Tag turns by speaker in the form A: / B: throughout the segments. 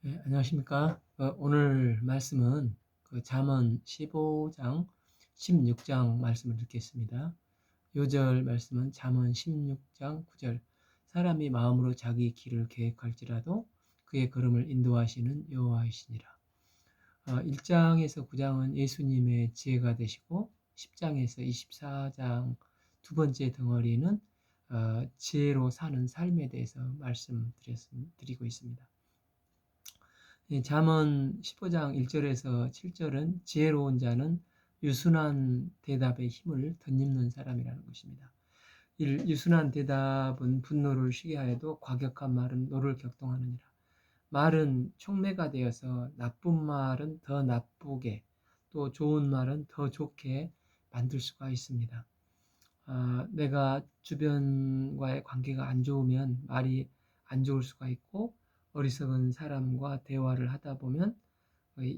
A: 네, 안녕하십니까? 오늘 말씀은 잠언 15장, 16장 말씀을 듣겠습니다. 요절 말씀은 잠언 16장 9절. 사람이 마음으로 자기 길을 계획할지라도 그의 걸음을 인도하시는 여호와이시니라. 1장에서 9장은 예수님의 지혜가 되시고 10장에서 24장 두 번째 덩어리는 지혜로 사는 삶에 대해서 말씀드리고 있습니다. 잠언 15장 1절에서 7절은 지혜로운 자는 유순한 대답의 힘을 덧입는 사람이라는 것입니다. 유순한 대답은 분노를 쉬게 하여도 과격한 말은 노를 격동하느니라. 말은 촉매가 되어서 나쁜 말은 더 나쁘게, 또 좋은 말은 더 좋게 만들 수가 있습니다. 내가 주변과의 관계가 안 좋으면 말이 안 좋을 수가 있고, 어리석은 사람과 대화를 하다 보면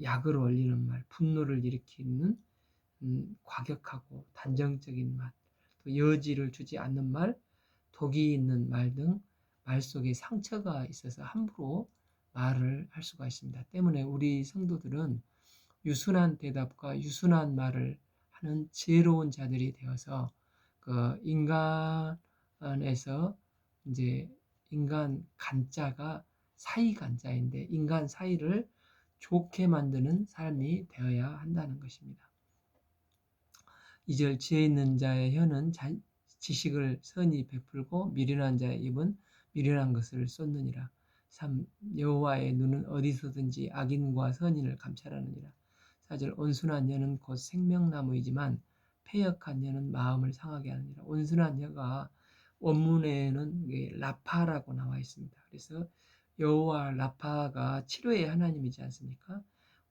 A: 약을 올리는 말, 분노를 일으키는 과격하고 단정적인 말, 또 여지를 주지 않는 말, 독이 있는 말 등 말 속에 상처가 있어서 함부로 말을 할 수가 있습니다. 때문에 우리 성도들은 유순한 대답과 유순한 말을 하는 지혜로운 자들이 되어서 인간에서 이제 인간 간자가 사이 간자인데 인간 사이를 좋게 만드는 삶이 되어야 한다는 것입니다. 2절 지혜 있는 자의 혀는 지식을 선히 베풀고 미련한 자의 입은 미련한 것을 쏟느니라. 3. 여호와의 눈은 어디서든지 악인과 선인을 감찰하느니라. 4절 온순한 혀는 곧 생명나무이지만 패역한 혀는 마음을 상하게 하느니라. 온순한 혀가 원문에는 라파라고 나와 있습니다. 그래서 여호와 라파가 치료의 하나님이지 않습니까?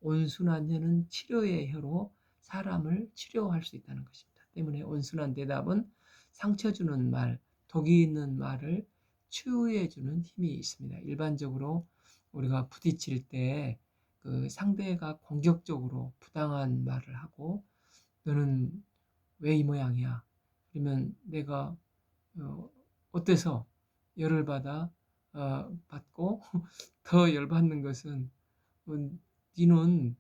A: 온순한 혀는 치료의 혀로 사람을 치료할 수 있다는 것입니다. 때문에 온순한 대답은 상처 주는 말, 독이 있는 말을 치유해 주는 힘이 있습니다. 일반적으로 우리가 부딪힐 때 상대가 공격적으로 부당한 말을 하고 너는 왜 이 모양이야? 그러면 내가 어때서 열을 받고 더 열받는 것은 니는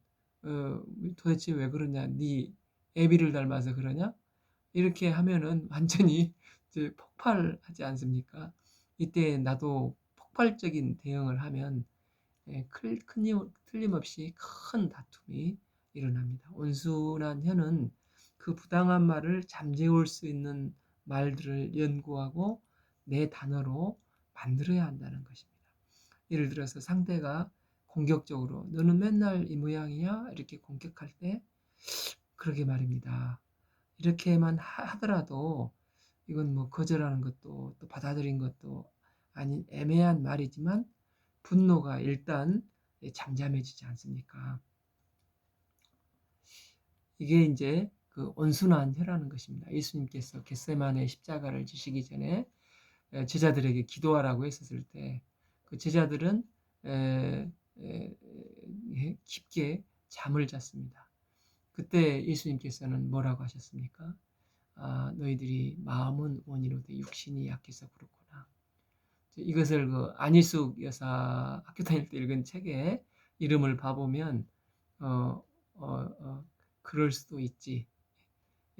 A: 도대체 왜 그러냐? 네 애비를 닮아서 그러냐? 이렇게 하면은 완전히 이제 폭발하지 않습니까? 이때 나도 폭발적인 대응을 하면 틀림없이 큰 다툼이 일어납니다. 온순한 혀는 그 부당한 말을 잠재울 수 있는 말들을 연구하고 내 단어로 만들어야 한다는 것입니다. 예를 들어서 상대가 공격적으로 너는 맨날 이 모양이야? 이렇게 공격할 때 그러게 말입니다. 이렇게만 하더라도 이건 뭐 거절하는 것도 또 받아들인 것도 아닌 애매한 말이지만 분노가 일단 잠잠해지지 않습니까? 이게 이제 그 온순한 혀라는 것입니다. 예수님께서 겟세마네 십자가를 지시기 전에 제자들에게 기도하라고 했었을 때 그 제자들은 깊게 잠을 잤습니다. 그때 예수님께서는 뭐라고 하셨습니까? 너희들이 마음은 원이로되 육신이 약해서 그렇구나. 이것을 안희숙 여사 학교 다닐 때 읽은 책에 이름을 봐보면 어, 그럴 수도 있지.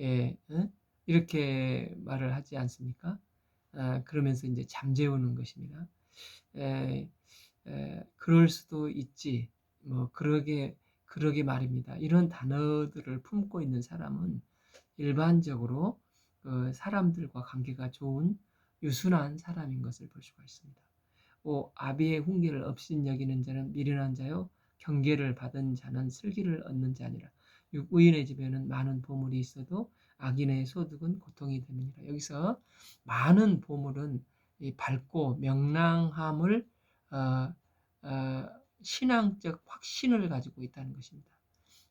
A: 예, 응? 이렇게 말을 하지 않습니까? 그러면서 이제 잠재우는 것입니다. 에, 그럴 수도 있지. 뭐 그러게 말입니다. 이런 단어들을 품고 있는 사람은 일반적으로 사람들과 관계가 좋은 유순한 사람인 것을 볼 수가 있습니다. 5. 아비의 훈계를 업신여기는 자는 미련한 자요 경계를 받은 자는 슬기를 얻는 자니라. 6. 의인의 집에는 많은 보물이 있어도 악인의 소득은 고통이 되느니라. 여기서 많은 보물은 이 밝고 명랑함을 어, 어, 신앙적 확신을 가지고 있다는 것입니다.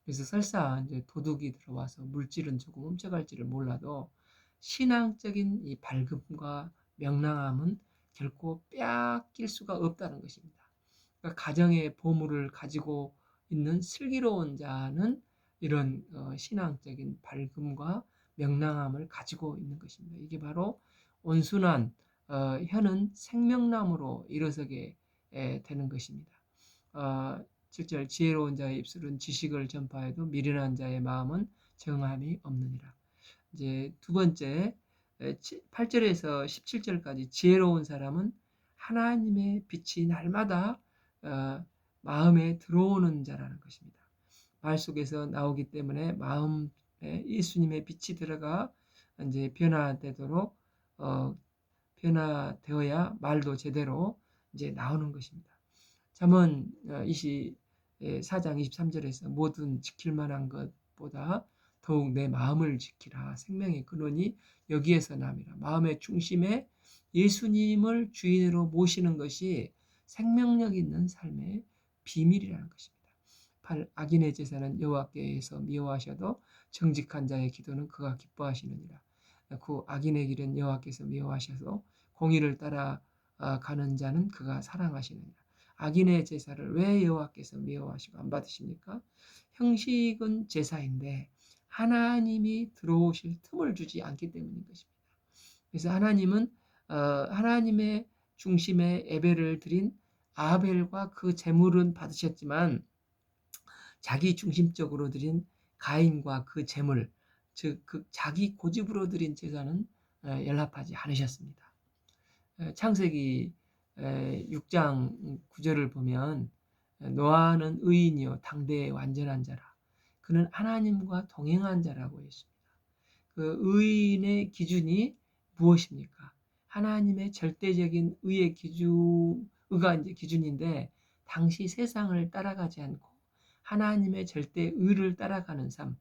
A: 그래서 설사 이제 도둑이 들어와서 물질은 조금 훔쳐갈지를 몰라도 신앙적인 이 밝음과 명랑함은 결코 빼앗길 수가 없다는 것입니다. 그러니까 가정의 보물을 가지고 있는 슬기로운 자는 이런 신앙적인 밝음과 명랑함을 가지고 있는 것입니다. 이게 바로 온순한 혀는 생명나무로 일어서게 되는 것입니다. 7절 지혜로운 자의 입술은 지식을 전파해도 미련한 자의 마음은 정함이 없느니라. 이제 두 번째 8절에서 17절까지 지혜로운 사람은 하나님의 빛이 날마다 마음에 들어오는 자라는 것입니다. 말 속에서 나오기 때문에 마음에 예수님의 빛이 들어가 이제 변화되도록 변화되어야 말도 제대로 이제 나오는 것입니다. 잠언 4장 23절에서 모든 지킬 만한 것보다 더욱 내 마음을 지키라. 생명의 근원이 여기에서 남이라. 마음의 중심에 예수님을 주인으로 모시는 것이 생명력 있는 삶의 비밀이라는 것입니다. 8. 악인의 제사는 여호와께서 미워하셔도 정직한 자의 기도는 그가 기뻐하시느니라. 9. 악인의 길은 여호와께서 미워하셔서 공의를 따라가는 자는 그가 사랑하시느니라. 악인의 제사를 왜 여호와께서 미워하시고 안 받으십니까? 형식은 제사인데 하나님이 들어오실 틈을 주지 않기 때문인 것입니다. 그래서 하나님은 하나님의 중심에 예배를 드린 아벨과 그 제물은 받으셨지만 자기 중심적으로 드린 가인과 그 제물, 즉 그 자기 고집으로 드린 제사는 연락하지 않으셨습니다. 창세기 6장 9절을 보면 노아는 의인이요 당대의 완전한 자라. 그는 하나님과 동행한 자라고 했습니다. 그 의인의 기준이 무엇입니까? 하나님의 절대적인 의의 의가 이제 기준인데 당시 세상을 따라가지 않고 하나님의 절대 의를 따라가는 삶,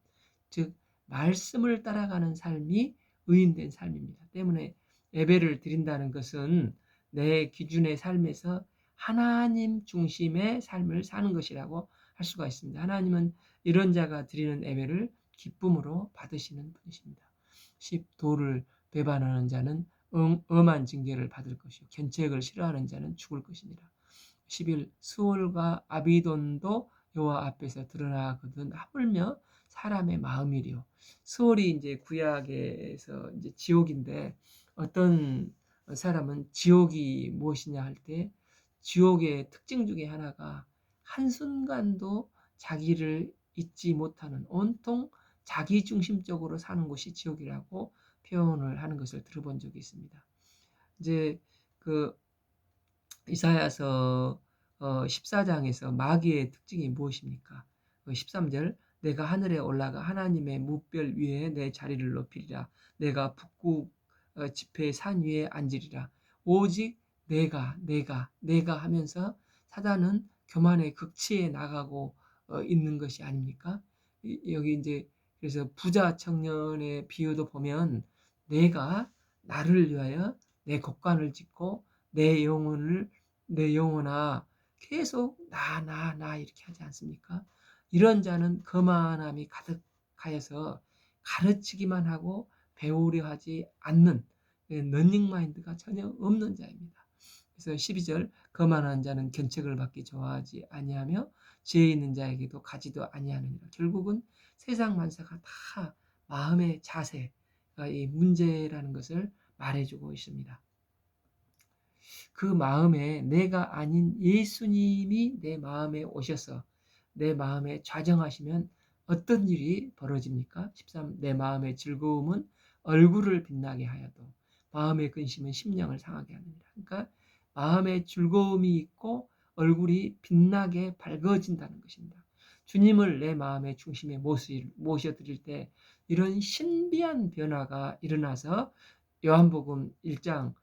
A: 즉 말씀을 따라가는 삶이 의인된 삶입니다. 때문에 예배를 드린다는 것은 내 기준의 삶에서 하나님 중심의 삶을 사는 것이라고 할 수가 있습니다. 하나님은 이런 자가 드리는 예배를 기쁨으로 받으시는 분이십니다. 10. 도를 배반하는 자는 엄한 징계를 받을 것이요 견책을 싫어하는 자는 죽을 것이니라. 11. 수월과 아비돈도 여호와 앞에서 드러나거든 하물며 사람의 마음이리요. 수월이 이제 구약에서 이제 지옥인데 어떤 사람은 지옥이 무엇이냐 할 때 지옥의 특징 중에 하나가 한순간도 자기를 잊지 못하는 온통 자기 중심적으로 사는 곳이 지옥이라고 표현을 하는 것을 들어본 적이 있습니다. 이제 그 이사야서 14장에서 마귀의 특징이 무엇입니까? 13절 내가 하늘에 올라가 하나님의 무별 위에 내 자리를 높이리라. 내가 북극 지폐의 산 위에 앉으리라. 오직 내가 하면서 사단은 교만의 극치에 나가고 있는 것이 아닙니까? 여기 이제 그래서 부자 청년의 비유도 보면 내가 나를 위하여 내 곡간을 짓고 내 영혼아 계속 나 이렇게 하지 않습니까? 이런 자는 거만함이 가득하여서 가르치기만 하고 배우려 하지 않는 러닝 마인드가 전혀 없는 자입니다. 그래서 12절 거만한 자는 견책을 받기 좋아하지 아니하며 지혜 있는 자에게도 가지도 아니하느니라. 결국은 세상 만사가 다 마음의 자세가 이 문제라는 것을 말해주고 있습니다. 그 마음에 내가 아닌 예수님이 내 마음에 오셔서 내 마음에 좌정하시면 어떤 일이 벌어집니까? 13. 내 마음의 즐거움은 얼굴을 빛나게 하여도 마음의 근심은 심령을 상하게 하느니라. 그러니까 마음의 즐거움이 있고 얼굴이 빛나게 밝아진다는 것입니다. 주님을 내 마음의 중심에 모셔드릴 때 이런 신비한 변화가 일어나서 요한복음 1장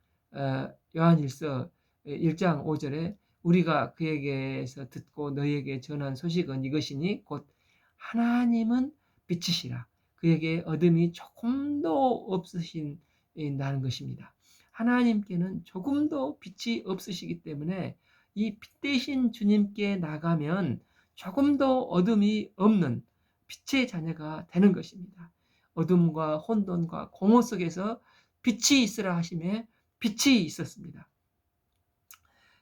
A: 요한일서 1장 5절에 우리가 그에게서 듣고 너희에게 전한 소식은 이것이니 곧 하나님은 빛이시라. 그에게 어둠이 조금도 없으신다는 것입니다. 하나님께는 조금도 빛이 없으시기 때문에 이 빛 대신 주님께 나가면 조금도 어둠이 없는 빛의 자녀가 되는 것입니다. 어둠과 혼돈과 공허 속에서 빛이 있으라 하심에 빛이 있었습니다.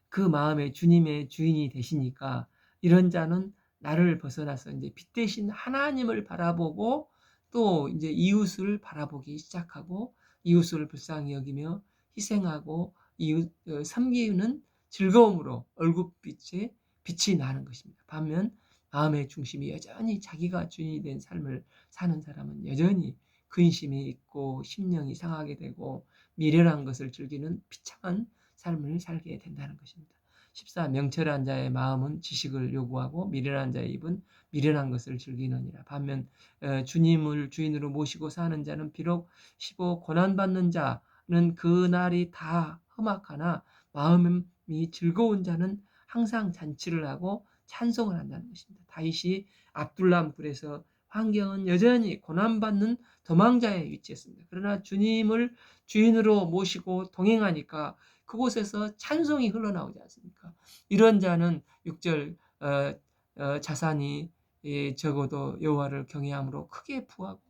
A: 그 마음에 주님의 주인이 되시니까 이런 자는 나를 벗어나서 이제 빛 대신 하나님을 바라보고 또 이제 이웃을 바라보기 시작하고 이웃을 불쌍히 여기며 희생하고 이웃 섬기는 즐거움으로 얼굴빛에 빛이 나는 것입니다. 반면 마음의 중심이 여전히 자기가 주인이 된 삶을 사는 사람은 여전히 근심이 있고 심령이 상하게 되고 미련한 것을 즐기는 비참한 삶을 살게 된다는 것입니다. 14. 명철한 자의 마음은 지식을 요구하고 미련한 자의 입은 미련한 것을 즐기느니라. 반면 주님을 주인으로 모시고 사는 자는 비록 15. 고난받는 자는 그날이 다 험악하나 마음이 즐거운 자는 항상 잔치를 하고 찬송을 한다는 것입니다. 다윗이 압둘람 굴에서 환경은 여전히 고난받는 도망자의 위치였습니다. 그러나 주님을 주인으로 모시고 동행하니까 그곳에서 찬송이 흘러나오지 않습니까? 이런 자는 6절 자산이 적어도 여호와를 경외함으로 크게 부하고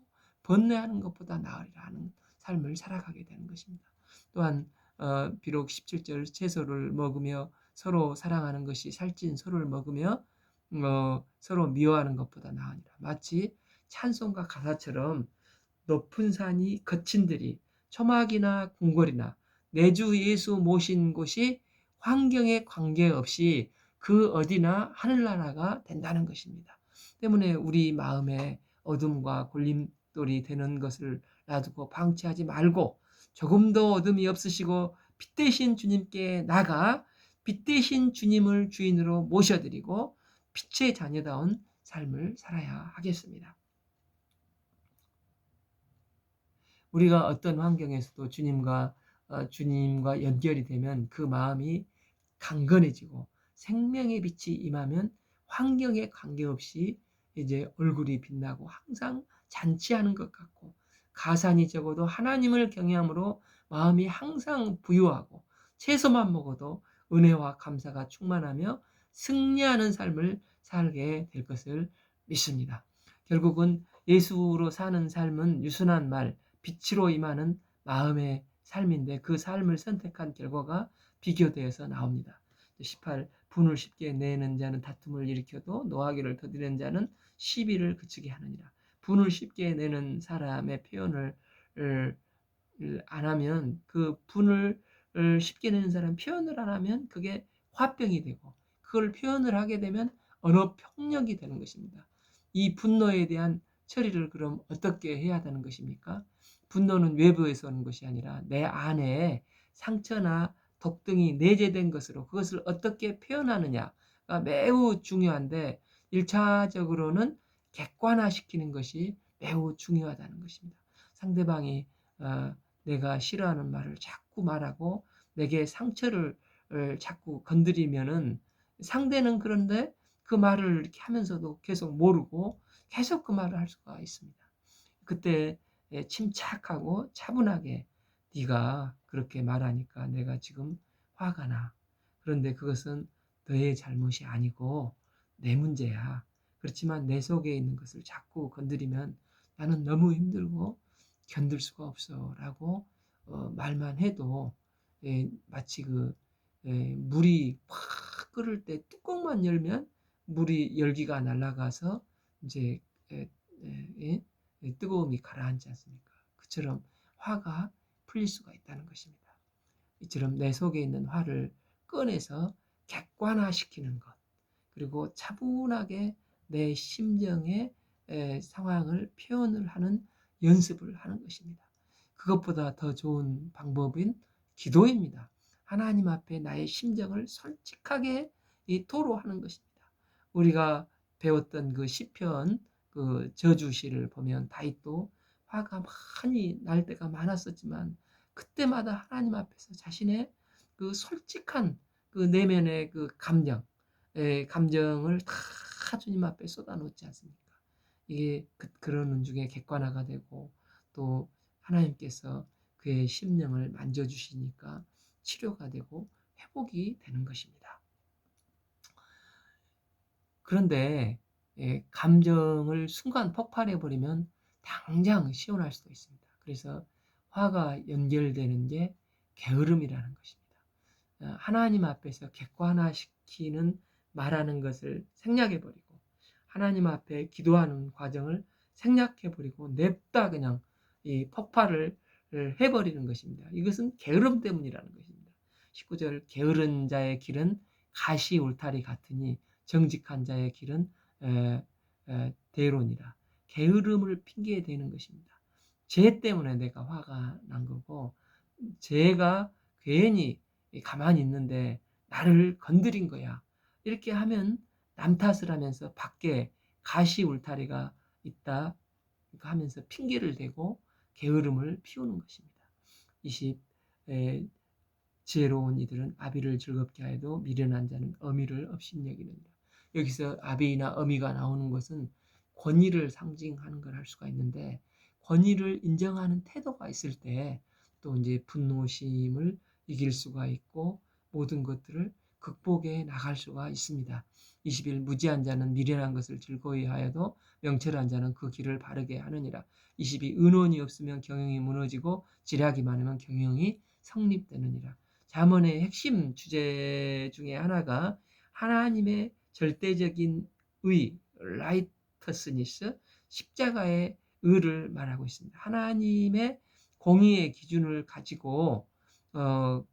A: 번뇌하는 것보다 나으리라 하는 삶을 살아가게 되는 것입니다. 또한 비록 17절 채소를 먹으며 서로 사랑하는 것이 살찐 소를 먹으며 서로 미워하는 것보다 나으니라. 마치 찬송가 가사처럼 높은 산이 거친들이 초막이나 궁궐이나 내 주 예수 모신 곳이 환경에 관계없이 그 어디나 하늘나라가 된다는 것입니다. 때문에 우리 마음에 어둠과 걸림돌이 되는 것을 놔두고 방치하지 말고 조금도 어둠이 없으시고 빛 대신 주님께 나가 빛 대신 주님을 주인으로 모셔드리고 빛의 자녀다운 삶을 살아야 하겠습니다. 우리가 어떤 환경에서도 주님과 연결이 되면 그 마음이 강건해지고 생명의 빛이 임하면 환경에 관계없이 이제 얼굴이 빛나고 항상 잔치하는 것 같고 가산이 적어도 하나님을 경외함으로 마음이 항상 부유하고 채소만 먹어도 은혜와 감사가 충만하며 승리하는 삶을 살게 될 것을 믿습니다. 결국은 예수로 사는 삶은 유순한 말, 빛으로 임하는 마음의 삶인데 그 삶을 선택한 결과가 비교되어서 나옵니다. 18. 분을 쉽게 내는 자는 다툼을 일으켜도 노하기를 더디는 자는 시비를 그치게 하느니라. 분을 쉽게 내는 사람의 표현을 안 하면 그 분을 쉽게 내는 사람 표현을 안 하면 그게 화병이 되고 그걸 표현을 하게 되면 언어 폭력이 되는 것입니다. 이 분노에 대한 처리를 그럼 어떻게 해야 되는 것입니까? 분노는 외부에서 오는 것이 아니라 내 안에 상처나 독등이 내재된 것으로 그것을 어떻게 표현하느냐가 매우 중요한데 1차적으로는 객관화시키는 것이 매우 중요하다는 것입니다. 상대방이 내가 싫어하는 말을 자꾸 말하고 내게 상처를 자꾸 건드리면은 상대는 그런데 그 말을 이렇게 하면서도 계속 모르고 계속 그 말을 할 수가 있습니다. 그때 침착하고 차분하게 네가 그렇게 말하니까 내가 지금 화가 나. 그런데 그것은 너의 잘못이 아니고 내 문제야. 그렇지만 내 속에 있는 것을 자꾸 건드리면 나는 너무 힘들고 견딜 수가 없어 라고 말만 해도 마치 물이 확 끓을 때 뚜껑만 열면 물이 열기가 날아가서 이제 뜨거움이 가라앉지 않습니까? 그처럼 화가 풀릴 수가 있다는 것입니다. 이처럼 내 속에 있는 화를 꺼내서 객관화시키는 것, 그리고 차분하게 내 심정의 상황을 표현을 하는 연습을 하는 것입니다. 그것보다 더 좋은 방법인 기도입니다. 하나님 앞에 나의 심정을 솔직하게 토로하는 것입니다. 우리가 배웠던 그 시편 그 저주시를 보면 다윗도 화가 많이 날 때가 많았었지만 그때마다 하나님 앞에서 자신의 그 솔직한 그 내면의 그 감정을 다 주님 앞에 쏟아놓지 않습니까? 이게 그러는 중에 객관화가 되고 또 하나님께서 그의 심령을 만져주시니까 치료가 되고 회복이 되는 것입니다. 그런데 감정을 순간 폭발해버리면 당장 시원할 수도 있습니다. 그래서 화가 연결되는 게 게으름이라는 것입니다. 하나님 앞에서 객관화시키는 말하는 것을 생략해버리고 하나님 앞에 기도하는 과정을 생략해버리고 냅다 그냥 이 폭발을 해버리는 것입니다. 이것은 게으름 때문이라는 것입니다. 19절 게으른 자의 길은 가시 울타리 같으니 정직한 자의 길은 대론이라. 게으름을 핑계 대는 것입니다. 죄 때문에 내가 화가 난 거고, 죄가 괜히 가만히 있는데 나를 건드린 거야. 이렇게 하면 남 탓을 하면서 밖에 가시 울타리가 있다 하면서 핑계를 대고 게으름을 피우는 것입니다. 20. 지혜로운 이들은 아비를 즐겁게 하여도 미련한 자는 어미를 업신여기느니라. 여기서 아비나 어미가 나오는 것은 권위를 상징하는 걸 할 수가 있는데, 권위를 인정하는 태도가 있을 때 또 이제 분노심을 이길 수가 있고 모든 것들을 극복해 나갈 수가 있습니다. 21. 무지한 자는 미련한 것을 즐거이 하여도 명철한 자는 그 길을 바르게 하느니라. 22. 의논이 없으면 경영이 무너지고 지략이 많으면 경영이 성립되느니라. 잠언의 핵심 주제 중에 하나가 하나님의 절대적인 의, 라이터스니스, 십자가의 의를 말하고 있습니다. 하나님의 공의의 기준을 가지고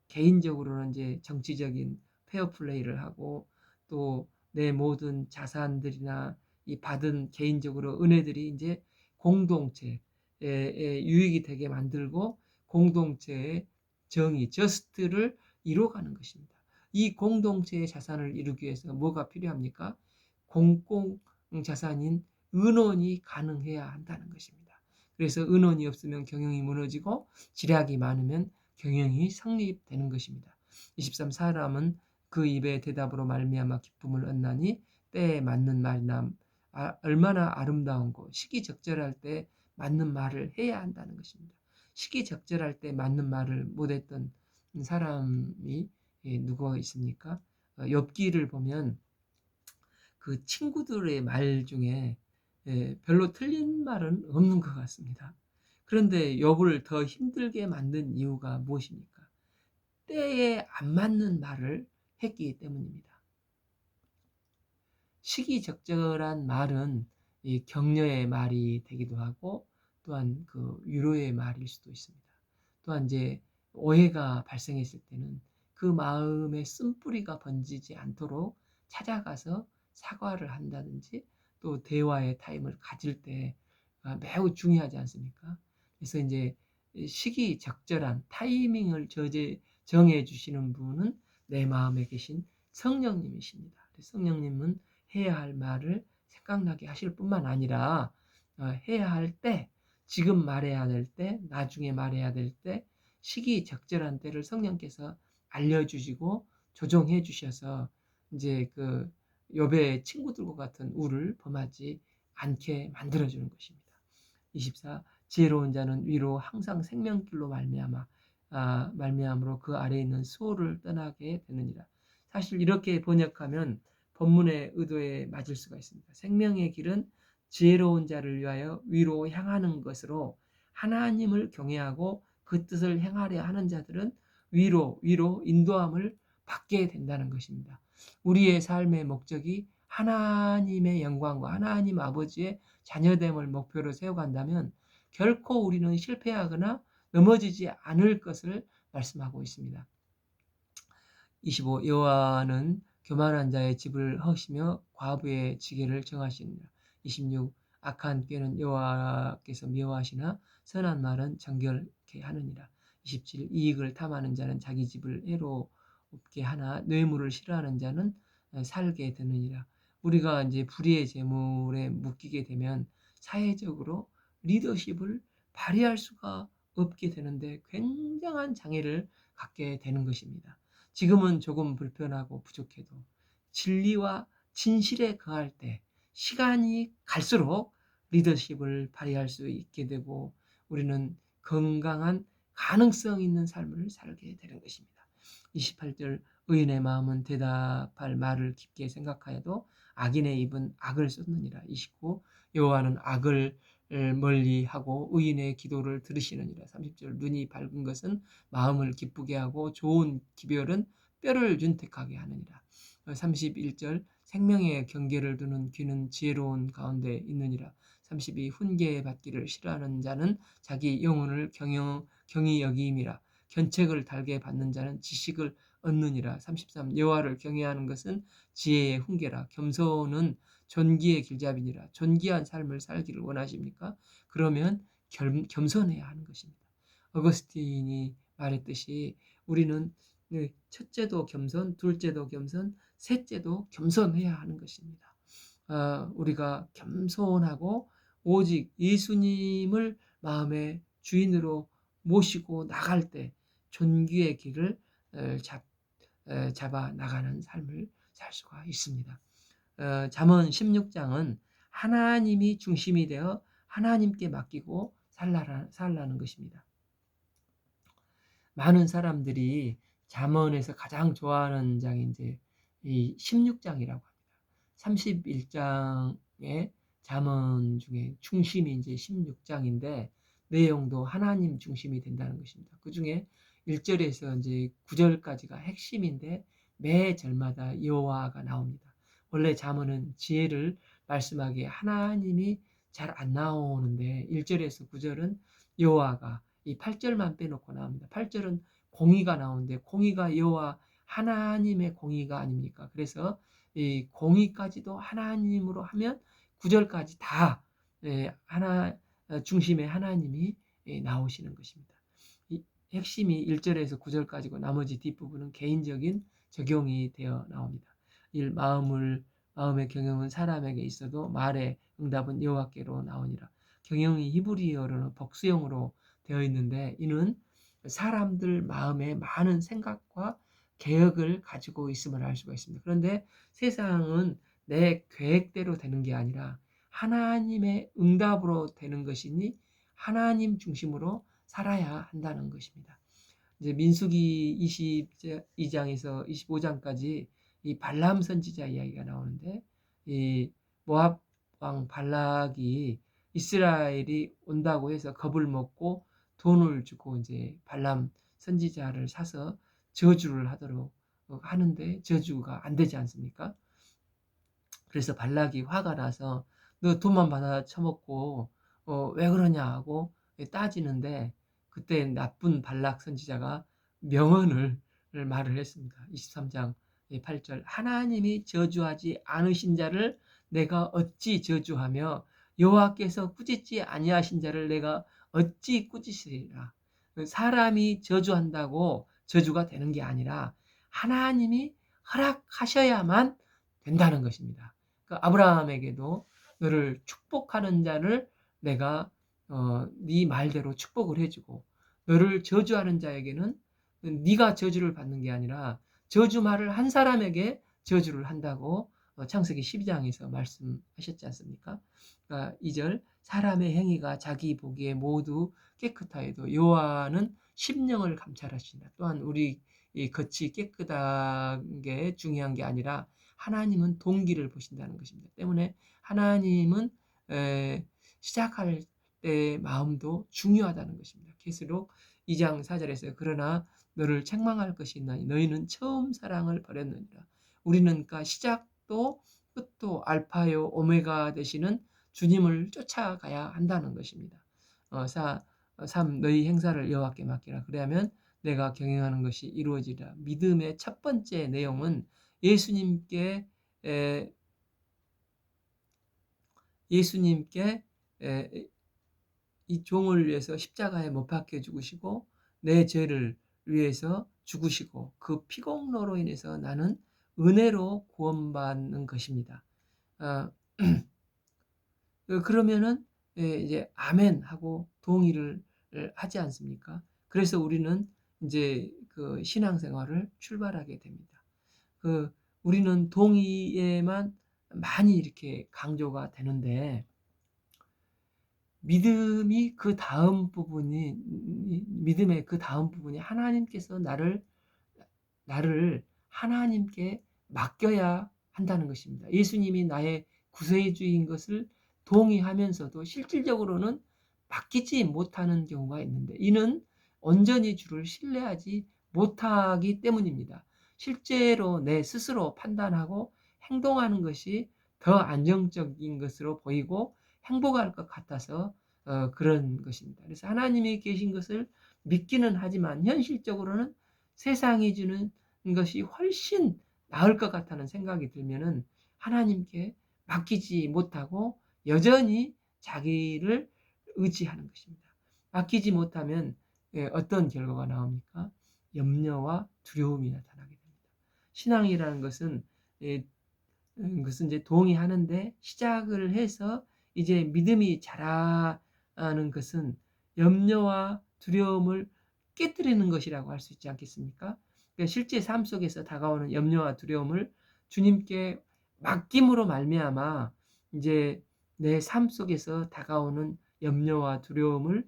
A: 개인적으로는 이제 정치적인 페어플레이를 하고 또 내 모든 자산들이나 이 받은 개인적으로 은혜들이 이제 공동체에 유익이 되게 만들고 공동체의 정의, 저스트를 이뤄가는 것입니다. 이 공동체의 자산을 이루기 위해서 뭐가 필요합니까? 공공 자산인 은원이 가능해야 한다는 것입니다. 그래서 은원이 없으면 경영이 무너지고 지략이 많으면 경영이 성립되는 것입니다. 23. 사람은 그 입의 대답으로 말미암아 기쁨을 얻나니 때에 맞는 말이나 얼마나 아름다운 거, 시기적절할 때 맞는 말을 해야 한다는 것입니다. 시기적절할 때 맞는 말을 못했던 사람이 누가 있습니까? 욥기를 보면 그 친구들의 말 중에 별로 틀린 말은 없는 것 같습니다. 그런데 욥을 더 힘들게 만든 이유가 무엇입니까? 때에 안 맞는 말을 했기 때문입니다. 시기적절한 말은 격려의 말이 되기도 하고 또한 그 위로의 말일 수도 있습니다. 또한 이제 오해가 발생했을 때는 그 마음에 쓴뿌리가 번지지 않도록 찾아가서 사과를 한다든지 또 대화의 타임을 가질 때 매우 중요하지 않습니까? 그래서 이제 시기적절한 타이밍을 정해 주시는 분은 내 마음에 계신 성령님이십니다. 성령님은 해야 할 말을 생각나게 하실 뿐만 아니라 해야 할 때, 지금 말해야 될 때, 나중에 말해야 될 때, 시기적절한 때를 성령께서 알려주시고 조정해 주셔서 이제 그 욥의 친구들과 같은 우를 범하지 않게 만들어주는 것입니다. 24. 지혜로운 자는 위로 항상 생명길로 말미암으로 그 아래에 있는 수호를 떠나게 되느니라. 사실 이렇게 번역하면 본문의 의도에 맞을 수가 있습니다. 생명의 길은 지혜로운 자를 위하여 위로 향하는 것으로 하나님을 경외하고 그 뜻을 행하려 하는 자들은 위로 인도함을 받게 된다는 것입니다. 우리의 삶의 목적이 하나님의 영광과 하나님 아버지의 자녀됨을 목표로 세워간다면 결코 우리는 실패하거나 넘어지지 않을 것을 말씀하고 있습니다. 25. 여호와는 교만한 자의 집을 허시며 과부의 지게를 정하시느니라. 26. 악한 꾀는 여호와께서 미워하시나 선한 말은 정결케 하느니라. 27. 이익을 탐하는 자는 자기 집을 해롭게 하나 뇌물을 싫어하는 자는 살게 되느니라. 우리가 이제 불의의 재물에 묶이게 되면 사회적으로 리더십을 발휘할 수가 없게 되는데 굉장한 장애를 갖게 되는 것입니다. 지금은 조금 불편하고 부족해도 진리와 진실에 거할 때 시간이 갈수록 리더십을 발휘할 수 있게 되고 우리는 건강한 가능성 있는 삶을 살게 되는 것입니다. 28절 의인의 마음은 대답할 말을 깊게 생각하여도 악인의 입은 악을 쏟느니라. 29 여호와는 악을 멀리하고 의인의 기도를 들으시느니라. 30절 눈이 밝은 것은 마음을 기쁘게 하고 좋은 기별은 뼈를 윤택하게 하느니라. 31절 생명의 경계를 두는 귀는 지혜로운 가운데 있느니라. 32 훈계 받기를 싫어하는 자는 자기 영혼을 경히 여김이라. 견책을 달게 받는 자는 지식을 얻느니라. 33 여호와를 경외하는 것은 지혜의 훈계라. 겸손은 존귀의 길잡이니라. 존귀한 삶을 살기를 원하십니까? 그러면 겸손해야 하는 것입니다. 어거스틴이 말했듯이 우리는 첫째도 겸손, 둘째도 겸손, 셋째도 겸손해야 하는 것입니다. 우리가 겸손하고 오직 예수님을 마음의 주인으로 모시고 나갈 때 존귀의 길을 잡아 나가는 삶을 살 수가 있습니다. 잠언 16장은 하나님이 중심이 되어 하나님께 맡기고 살라는 것입니다. 많은 사람들이 잠언에서 가장 좋아하는 장이 이제 이 16장이라고 합니다. 31장의 잠언 중에 중심이 이제 16장인데 내용도 하나님 중심이 된다는 것입니다. 그 중에 1절에서 이제 9절까지가 핵심인데 매 절마다 여호와가 나옵니다. 원래 잠언은 지혜를 말씀하기에 하나님이 잘 안 나오는데 1절에서 9절은 여호와가 이 8절만 빼놓고 나옵니다. 8절은 공의가 나오는데 공의가 여호와 하나님의 공의가 아닙니까? 그래서 이 공의까지도 하나님으로 하면 9절까지 다 하나 중심의 하나님이 나오시는 것입니다. 이 핵심이 1절에서 9절까지고 나머지 뒷부분은 개인적인 적용이 되어 나옵니다. 마음의 경영은 사람에게 있어도 말의 응답은 여호와께로 나오니라. 경영이 히브리어로는 복수형으로 되어 있는데 이는 사람들 마음에 많은 생각과 계획을 가지고 있음을 알 수가 있습니다. 그런데 세상은 내 계획대로 되는 게 아니라 하나님의 응답으로 되는 것이니 하나님 중심으로 살아야 한다는 것입니다. 이제 민수기 22장에서 25장까지 이 발람 선지자 이야기가 나오는데 이 모압 왕 발락이 이스라엘이 온다고 해서 겁을 먹고 돈을 주고 이제 발람 선지자를 사서 저주를 하도록 하는데 저주가 안 되지 않습니까? 그래서 발락이 화가 나서 너 돈만 받아 처먹고 왜 그러냐 하고 따지는데 그때 나쁜 발락 선지자가 명언을 말을 했습니다. 23장 8절 하나님이 저주하지 않으신 자를 내가 어찌 저주하며 여호와께서 꾸짖지 아니하신 자를 내가 어찌 꾸짖으리라. 사람이 저주한다고 저주가 되는 게 아니라 하나님이 허락하셔야만 된다는 것입니다. 그 아브라함에게도 너를 축복하는 자를 내가 네 말대로 축복을 해주고 너를 저주하는 자에게는 네가 저주를 받는 게 아니라 저주 말을 한 사람에게 저주를 한다고 창세기 12장에서 말씀하셨지 않습니까? 그러니까 2절 사람의 행위가 자기 보기에 모두 깨끗하여도 여호와는 심령을 감찰하신다. 또한 우리 이 겉이 깨끗한 게 중요한 게 아니라 하나님은 동기를 보신다는 것입니다. 때문에 하나님은 시작할 때 마음도 중요하다는 것입니다. 계시록 2장 4절에서 그러나 너를 책망할 것이 있나니 너희는 처음 사랑을 버렸느니라. 우리는 그러니까 시작도 끝도 알파요 오메가 되시는 주님을 쫓아가야 한다는 것입니다. 3. 너희 행사를 여호와께 맡기라. 그러면 내가 경영하는 것이 이루어지리라. 믿음의 첫 번째 내용은 예수님께 이 종을 위해서 십자가에 못 박혀 죽으시고 내 죄를 위해서 죽으시고 그 피공로로 인해서 나는 은혜로 구원받는 것입니다. 그러면은 이제 아멘 하고 동의를 하지 않습니까? 그래서 우리는 이제 그 신앙생활을 출발하게 됩니다. 우리는 동의에만 많이 이렇게 강조가 되는데 믿음의 그 다음 부분이 하나님께서 나를 하나님께 맡겨야 한다는 것입니다. 예수님이 나의 구세주인 것을 동의하면서도 실질적으로는 맡기지 못하는 경우가 있는데 이는 온전히 주를 신뢰하지 못하기 때문입니다. 실제로 내 스스로 판단하고 행동하는 것이 더 안정적인 것으로 보이고 행복할 것 같아서 그런 것입니다. 그래서 하나님이 계신 것을 믿기는 하지만 현실적으로는 세상이 주는 것이 훨씬 나을 것 같다는 생각이 들면은 하나님께 맡기지 못하고 여전히 자기를 의지하는 것입니다. 맡기지 못하면 어떤 결과가 나옵니까? 염려와 두려움이 나타나게 됩니다. 신앙이라는 것은 그것은 이제 동의하는데 시작을 해서 이제 믿음이 자라는 것은 염려와 두려움을 깨뜨리는 것이라고 할 수 있지 않겠습니까? 그러니까 실제 삶 속에서 다가오는 염려와 두려움을 주님께 맡김으로 말미암아 이제 내 삶 속에서 다가오는 염려와 두려움을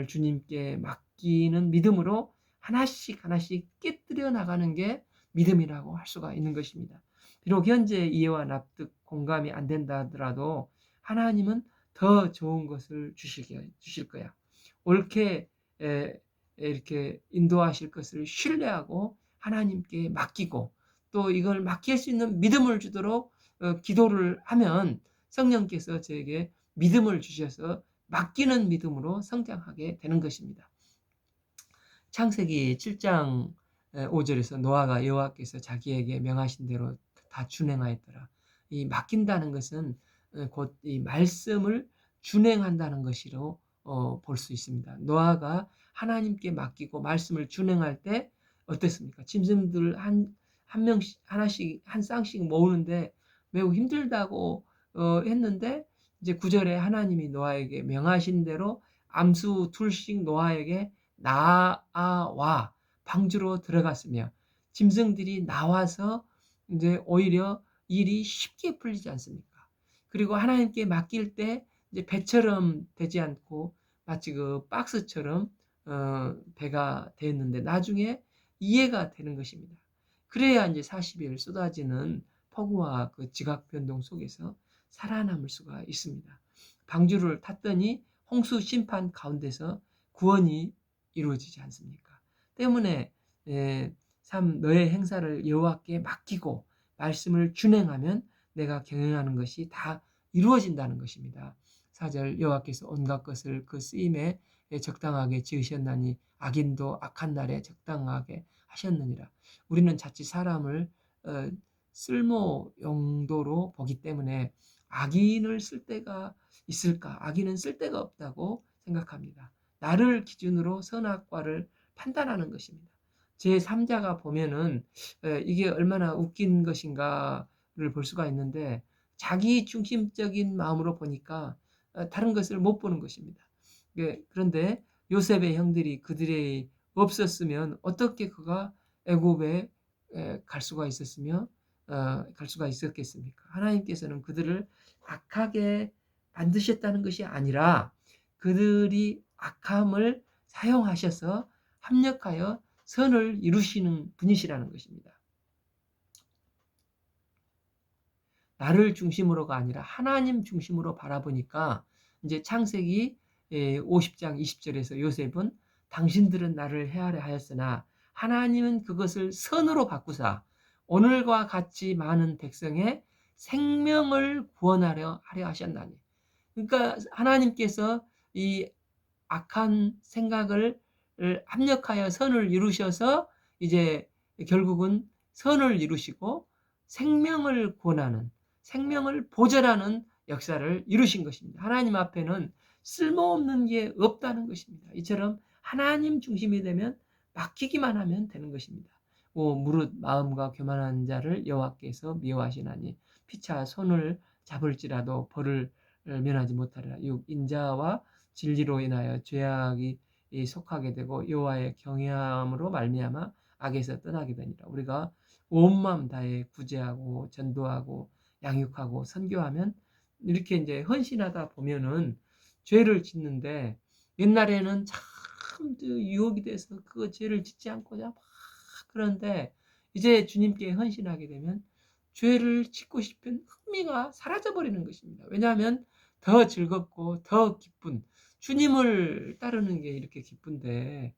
A: 주님께 맡기는 믿음으로 하나씩 하나씩 깨뜨려 나가는 게 믿음이라고 할 수가 있는 것입니다. 비록 현재 이해와 납득, 공감이 안 된다 하더라도 하나님은 더 좋은 것을 주실 거야. 옳게 이렇게 인도하실 것을 신뢰하고 하나님께 맡기고 또 이걸 맡길 수 있는 믿음을 주도록 기도를 하면 성령께서 저에게 믿음을 주셔서 맡기는 믿음으로 성장하게 되는 것입니다. 창세기 7장 5절에서 노아가 여호와께서 자기에게 명하신 대로 다 준행하였더라. 이 맡긴다는 것은 곧 이 말씀을 준행한다는 것으로 볼 수 있습니다. 노아가 하나님께 맡기고 말씀을 준행할 때 어땠습니까? 짐승들 한 명씩 하나씩 한 쌍씩 모으는데 매우 힘들다고 했는데 이제 9절에 하나님이 노아에게 명하신 대로 암수 둘씩 노아에게 나아와 방주로 들어갔으며 짐승들이 나와서 이제 오히려 일이 쉽게 풀리지 않습니까? 그리고 하나님께 맡길 때 이제 배처럼 되지 않고 마치 그 박스처럼 배가 되었는데 나중에 이해가 되는 것입니다. 그래야 이제 40일 쏟아지는 폭우와 그 지각 변동 속에서 살아남을 수가 있습니다. 방주를 탔더니 홍수 심판 가운데서 구원이 이루어지지 않습니까? 때문에 참 너의 행사를 여호와께 맡기고 말씀을 준행하면 내가 경영하는 것이 다 이루어진다는 것입니다. 4절 여호와께서 온갖 것을 그 쓰임에 적당하게 지으셨나니 악인도 악한 날에 적당하게 하셨느니라. 우리는 자칫 사람을 쓸모 용도로 보기 때문에 악인을 쓸 때가 있을까? 악인은 쓸 데가 없다고 생각합니다. 나를 기준으로 선악과를 판단하는 것입니다. 제3자가 보면은 이게 얼마나 웃긴 것인가를 볼 수가 있는데 자기 중심적인 마음으로 보니까 다른 것을 못 보는 것입니다. 그런데 요셉의 형들이 그들이 없었으면 어떻게 그가 애굽에 갈 수가 있었으며 갈 수가 있었겠습니까? 하나님께서는 그들을 악하게 만드셨다는 것이 아니라 그들이 악함을 사용하셔서 합력하여 선을 이루시는 분이시라는 것입니다. 나를 중심으로가 아니라 하나님 중심으로 바라보니까 이제 창세기 50장 20절에서 요셉은 당신들은 나를 헤아려 하였으나 하나님은 그것을 선으로 바꾸사 오늘과 같이 많은 백성의 생명을 구원하려 하셨나니. 그러니까 하나님께서 이 악한 생각을 합력하여 선을 이루셔서 이제 결국은 선을 이루시고 생명을 구원하는 생명을 보존하는 역사를 이루신 것입니다. 하나님 앞에는 쓸모없는 게 없다는 것입니다. 이처럼 하나님 중심이 되면 맡기기만 하면 되는 것입니다. 무릇 마음과 교만한 자를 여호와께서 미워하시나니 피차 손을 잡을지라도 벌을 면하지 못하리라. 인자와 진리로 인하여 죄악이 속하게 되고 여호와의 경외함으로 말미암아 악에서 떠나게 되니라. 우리가 온 마음 다해 구제하고 전도하고 양육하고 선교하면 이렇게 이제 헌신하다 보면은 죄를 짓는데 옛날에는 참 유혹이 돼서 그 죄를 짓지 않고자 막 그런데 이제 주님께 헌신하게 되면 죄를 짓고 싶은 흥미가 사라져 버리는 것입니다. 왜냐하면 더 즐겁고 더 기쁜 주님을 따르는 게 이렇게 기쁜데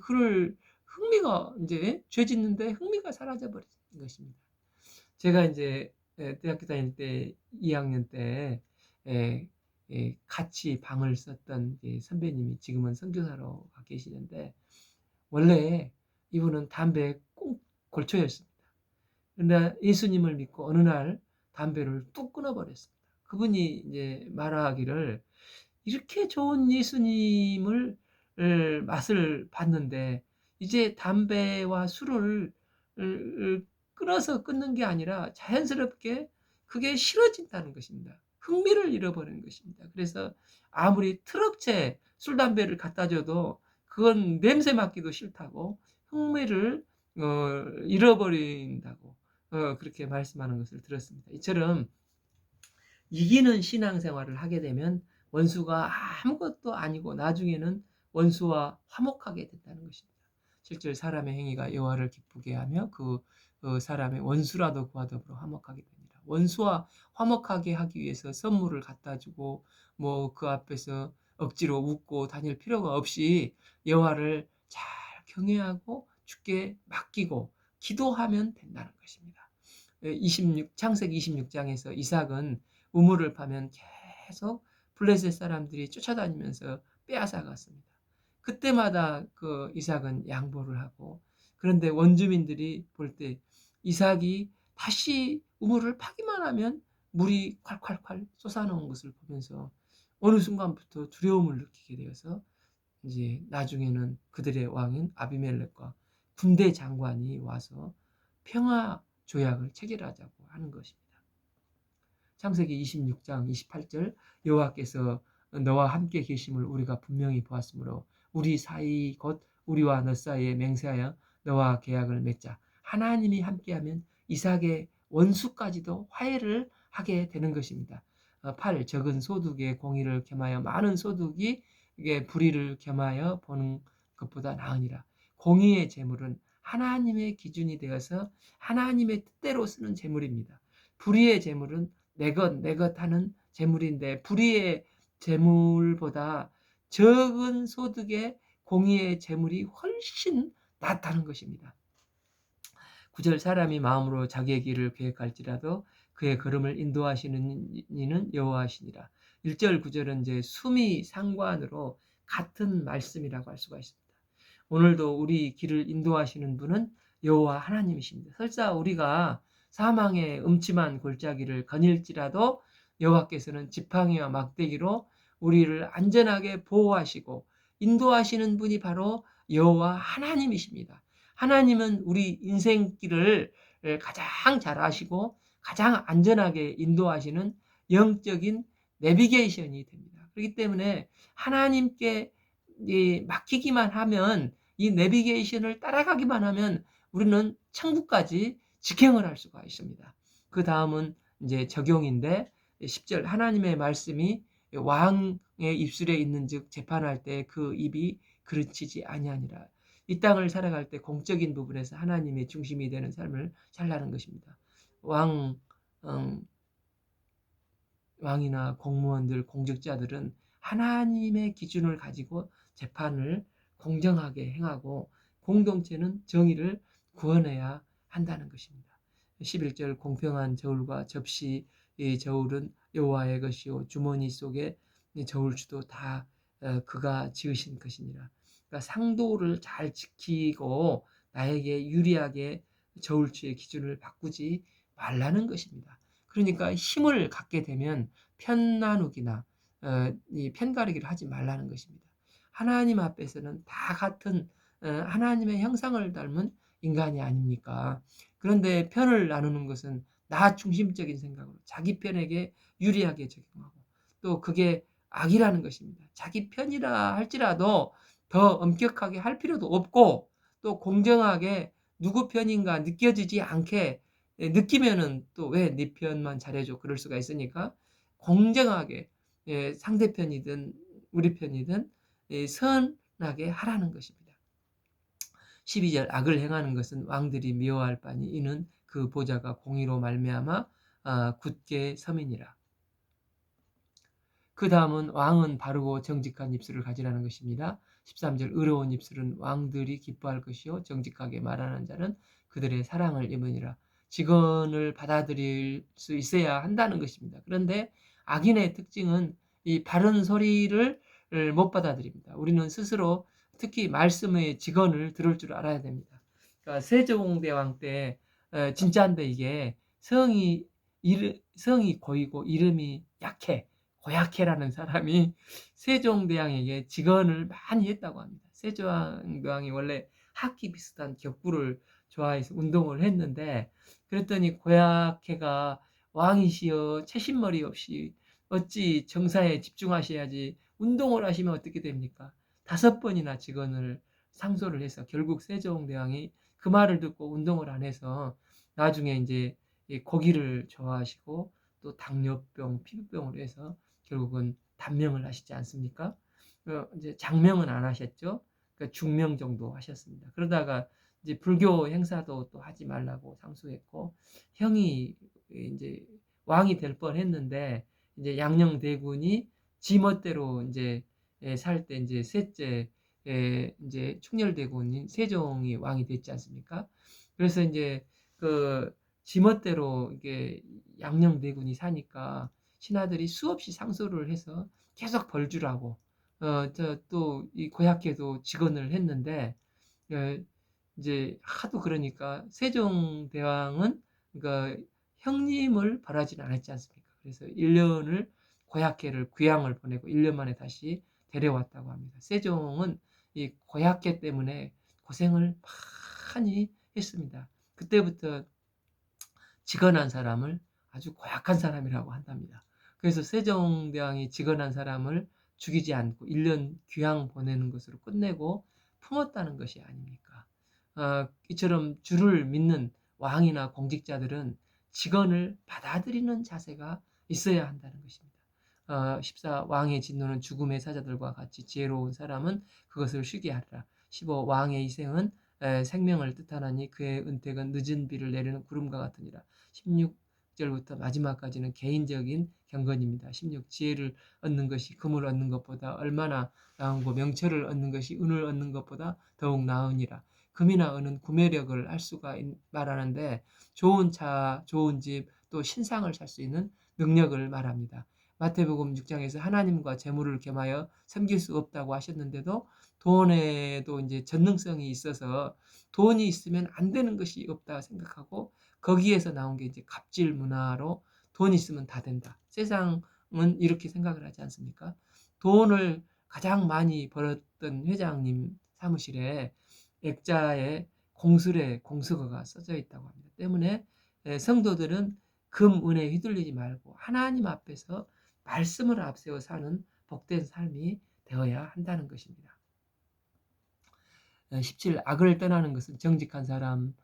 A: 그럴 흥미가 이제 죄 짓는데 흥미가 사라져 버리는 것입니다. 제가 이제 대학교 다닐 때 2학년 때 같이 방을 썼던 선배님이 지금은 선교사로 계시는데 원래 이분은 담배 골초였습니다. 그런데 예수님을 믿고 어느 날 담배를 뚝 끊어버렸습니다. 그분이 이제 말하기를 이렇게 좋은 예수님을 맛을 봤는데 이제 담배와 술을 끊어서 끊는 게 아니라 자연스럽게 그게 싫어진다는 것입니다. 흥미를 잃어버리는 것입니다. 그래서 아무리 트럭째 술 담배를 갖다 줘도 그건 냄새 맡기도 싫다고 흥미를 잃어버린다고 그렇게 말씀하는 것을 들었습니다. 이처럼 이기는 신앙생활을 하게 되면 원수가 아무것도 아니고 나중에는 원수와 화목하게 된다는 것입니다. 실제 사람의 행위가 여호와를 기쁘게 하며 그 사람의 원수라도 그와 더불어 화목하게 됩니다. 원수와 화목하게 하기 위해서 선물을 갖다 주고 뭐 그 앞에서 억지로 웃고 다닐 필요가 없이 여호와를 잘 경외하고 주께 맡기고 기도하면 된다는 것입니다. 창세기 26장에서 이삭은 우물을 파면 계속 블레셋 사람들이 쫓아다니면서 빼앗아 갔습니다. 그때마다 그 이삭은 양보를 하고, 그런데 원주민들이 볼 때 이삭이 다시 우물을 파기만 하면 물이 콸콸콸 솟아나온 것을 보면서 어느 순간부터 두려움을 느끼게 되어서 이제 나중에는 그들의 왕인 아비멜렉과 군대 장관이 와서 평화 조약을 체결하자고 하는 것입니다. 창세기 26장 28절 여호와께서 너와 함께 계심을 우리가 분명히 보았으므로 우리 사이 곧 우리와 너 사이에 맹세하여 너와 계약을 맺자. 하나님이 함께하면 이삭의 원수까지도 화해를 하게 되는 것입니다. 8. 적은 소득의 공의를 겸하여 많은 소득이 불의를 겸하여 보는 것보다 나으니라. 공의의 재물은 하나님의 기준이 되어서 하나님의 뜻대로 쓰는 재물입니다. 불의의 재물은 내 것 하는 재물인데 불의의 재물보다 적은 소득의 공의의 재물이 훨씬 낫다는 것입니다. 9절 사람이 마음으로 자기의 길을 계획할지라도 그의 걸음을 인도하시는 이는 여호와시니라. 1절 9절은 이제 수미 상관으로 같은 말씀이라고 할 수가 있습니다. 오늘도 우리 길을 인도하시는 분은 여호와 하나님이십니다. 설사 우리가 사망의 음침한 골짜기를 거닐지라도 여호와께서는 지팡이와 막대기로 우리를 안전하게 보호하시고 인도하시는 분이 바로 여호와 하나님이십니다. 하나님은 우리 인생길을 가장 잘 아시고 가장 안전하게 인도하시는 영적인 내비게이션이 됩니다. 그렇기 때문에 하나님께 맡기기만 하면 이 내비게이션을 따라가기만 하면 우리는 천국까지 직행을 할 수가 있습니다. 그 다음은 이제 적용인데 10절 하나님의 말씀이 왕의 입술에 있는즉 재판할 때 그 입이 그르치지 아니하니라. 이 땅을 살아갈 때 공적인 부분에서 하나님의 중심이 되는 삶을 살라는 것입니다. 왕이나 공무원들, 공직자들은 하나님의 기준을 가지고 재판을 공정하게 행하고 공동체는 정의를 구원해야 한다는 것입니다. 11절 공평한 저울과 접시 저울은 여호와의 것이요 주머니 속에 저울추도 다 그가 지으신 것이니라. 그러니까 상도를 잘 지키고 나에게 유리하게 저울추의 기준을 바꾸지 말라는 것입니다. 그러니까 힘을 갖게 되면 편 나누기나 이 편가르기를 하지 말라는 것입니다. 하나님 앞에서는 다 같은 하나님의 형상을 닮은 인간이 아닙니까? 그런데 편을 나누는 것은 나 중심적인 생각으로 자기 편에게 유리하게 적용하고 또 그게 악이라는 것입니다. 자기 편이라 할지라도 더 엄격하게 할 필요도 없고 또 공정하게 누구 편인가 느껴지지 않게 느끼면은 또 왜 네 편만 잘해줘 그럴 수가 있으니까 공정하게 상대편이든 우리 편이든 선하게 하라는 것입니다. 12절 악을 행하는 것은 왕들이 미워할 바니 이는 그 보좌가 공의로 말미암아 굳게 섬이니라. 그 다음은 왕은 바르고 정직한 입술을 가지라는 것입니다. 13절 의로운 입술은 왕들이 기뻐할 것이요 정직하게 말하는 자는 그들의 사랑을 입으니라. 직언을 받아들일 수 있어야 한다는 것입니다. 그런데 악인의 특징은 이 바른 소리를 못 받아들입니다. 우리는 스스로 특히 말씀의 직언을 들을 줄 알아야 됩니다. 그러니까 세종대왕 때 진짜인데 이게 성이 고이고 이름이 약해. 고약해라는 사람이 세종대왕에게 직언을 많이 했다고 합니다. 세종대왕이 원래 하키 비슷한 격부를 좋아해서 운동을 했는데 그랬더니 고약해가 왕이시여 채신머리 없이 어찌 정사에 집중하셔야지 운동을 하시면 어떻게 됩니까? 5번이나 직언을 상소를 해서 결국 세종대왕이 그 말을 듣고 운동을 안 해서 나중에 이제 고기를 좋아하시고 또 당뇨병, 피부병으로 해서 결국은 단명을 하시지 않습니까? 이제 장명은 안 하셨죠. 그러니까 중명 정도 하셨습니다. 그러다가 이제 불교 행사도 또 하지 말라고 상소했고 형이 이제 왕이 될 뻔했는데 이제 양녕대군이 지멋대로 이제 살 때 이제 셋째 이제 충렬대군인 세종이 왕이 됐지 않습니까? 그래서 이제 그 지멋대로 이게 양녕대군이 사니까 신하들이 수없이 상소를 해서 계속 벌주라고 또 이 고약해도 직언을 했는데 어, 이제 하도 그러니까 세종대왕은 그러니까 형님을 벌하지는 않았지 않습니까? 그래서 1년을 고약해를 귀양을 보내고 1년 만에 다시 데려왔다고 합니다. 세종은 이 고약해 때문에 고생을 많이 했습니다. 그때부터 직언한 사람을 아주 고약한 사람이라고 한답니다. 그래서 세종대왕이 직언한 사람을 죽이지 않고 1년 귀양 보내는 것으로 끝내고 품었다는 것이 아닙니까? 이처럼 주를 믿는 왕이나 공직자들은 직언을 받아들이는 자세가 있어야 한다는 것입니다. 14. 왕의 진노는 죽음의 사자들과 같이 지혜로운 사람은 그것을 쉬게 하리라. 15. 왕의 희생은 생명을 뜻하나니 그의 은택은 늦은 비를 내리는 구름과 같으니라. 16절부터 마지막까지는 개인적인 경건입니다. 16. 지혜를 얻는 것이 금을 얻는 것보다 얼마나 나은고 명철을 얻는 것이 은을 얻는 것보다 더욱 나으니라. 금이나 은은 구매력을 할 수가 말하는데 좋은 차, 좋은 집, 또 신상을 살 수 있는 능력을 말합니다. 마태복음 6장에서 하나님과 재물을 겸하여 섬길 수 없다고 하셨는데도 돈에도 이제 전능성이 있어서 돈이 있으면 안 되는 것이 없다 생각하고 거기에서 나온 게 이제 갑질 문화로 돈 있으면 다 된다. 세상은 이렇게 생각을 하지 않습니까? 돈을 가장 많이 벌었던 회장님 사무실에 액자에 공술의 공수거가 써져 있다고 합니다. 때문에 성도들은 금, 은에 휘둘리지 말고 하나님 앞에서 말씀을 앞세워 사는 복된 삶이 되어야 한다는 것입니다. 17. 악을 떠나는 것은 정직한 사람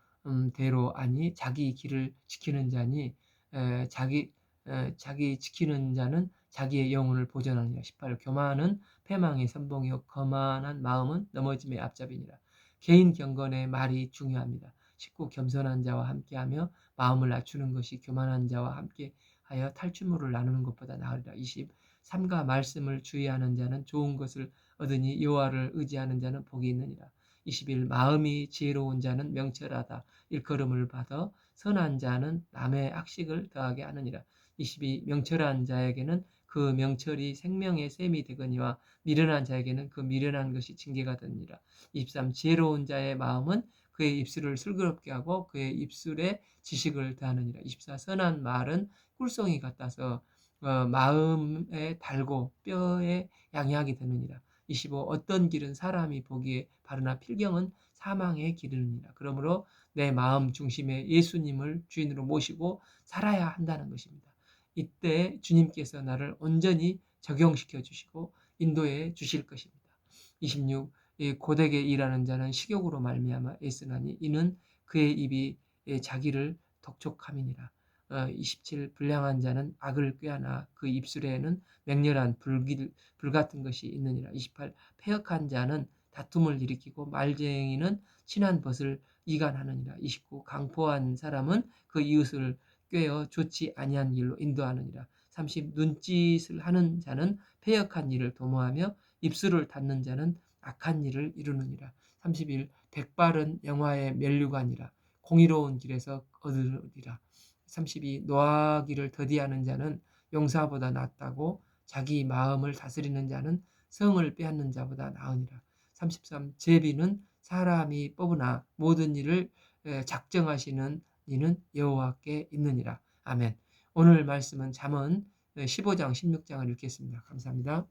A: 대로 아니 자기 길을 지키는 자니 자기 지키는 자는 자기의 영혼을 보전하니라. 18. 교만은 패망의 선봉이요 거만한 마음은 넘어짐의 앞잡이니라. 개인 경건의 말이 중요합니다. 19. 겸손한 자와 함께하며 마음을 낮추는 것이 교만한 자와 함께하여 탈취물을 나누는 것보다 나으리라. 20. 삼가 말씀을 주의하는 자는 좋은 것을 얻으니 여호와를 의지하는 자는 복이 있느니라. 21. 마음이 지혜로운 자는 명철하다. 일컬음을 받아 선한 자는 남의 악식을 더하게 하느니라. 22. 명철한 자에게는 그 명철이 생명의 샘이 되거니와 미련한 자에게는 그 미련한 것이 징계가 되느니라. 23. 지혜로운 자의 마음은 그의 입술을 슬기롭게 하고 그의 입술에 지식을 더하느니라. 24. 선한 말은 꿀송이 같아서 마음에 달고 뼈에 양약이 되느니라. 25. 어떤 길은 사람이 보기에 바르나 필경은 사망의 길이니라. 그러므로 내 마음 중심에 예수님을 주인으로 모시고 살아야 한다는 것입니다. 이때 주님께서 나를 온전히 적용시켜 주시고 인도해 주실 것입니다. 26. 고되게 일하는 자는 식욕으로 말미암아 애쓰나니 이는 그의 입이 자기를 독촉함이니라. 27. 불량한 자는 악을 꾀하나 그 입술에는 맹렬한 불 같은 것이 있느니라. 28. 패역한 자는 다툼을 일으키고 말쟁이는 친한 벗을 이간하느니라. 29. 강포한 사람은 그 이웃을 꾀어 좋지 아니한 일로 인도하느니라. 30. 눈짓을 하는 자는 패역한 일을 도모하며 입술을 닫는 자는 악한 일을 이루느니라. 31. 백발은 영화의 면류관이라 공의로운 길에서 얻으리라. 32. 노하기를 더디하는 자는 용사보다 낫다고 자기 마음을 다스리는 자는 성을 빼앗는 자보다 나으니라. 33. 제비는 사람이 뽑으나 모든 일을 작정하시는 이는 여호와께 있느니라. 아멘. 오늘 말씀은 잠언 15장 16장을 읽겠습니다. 감사합니다.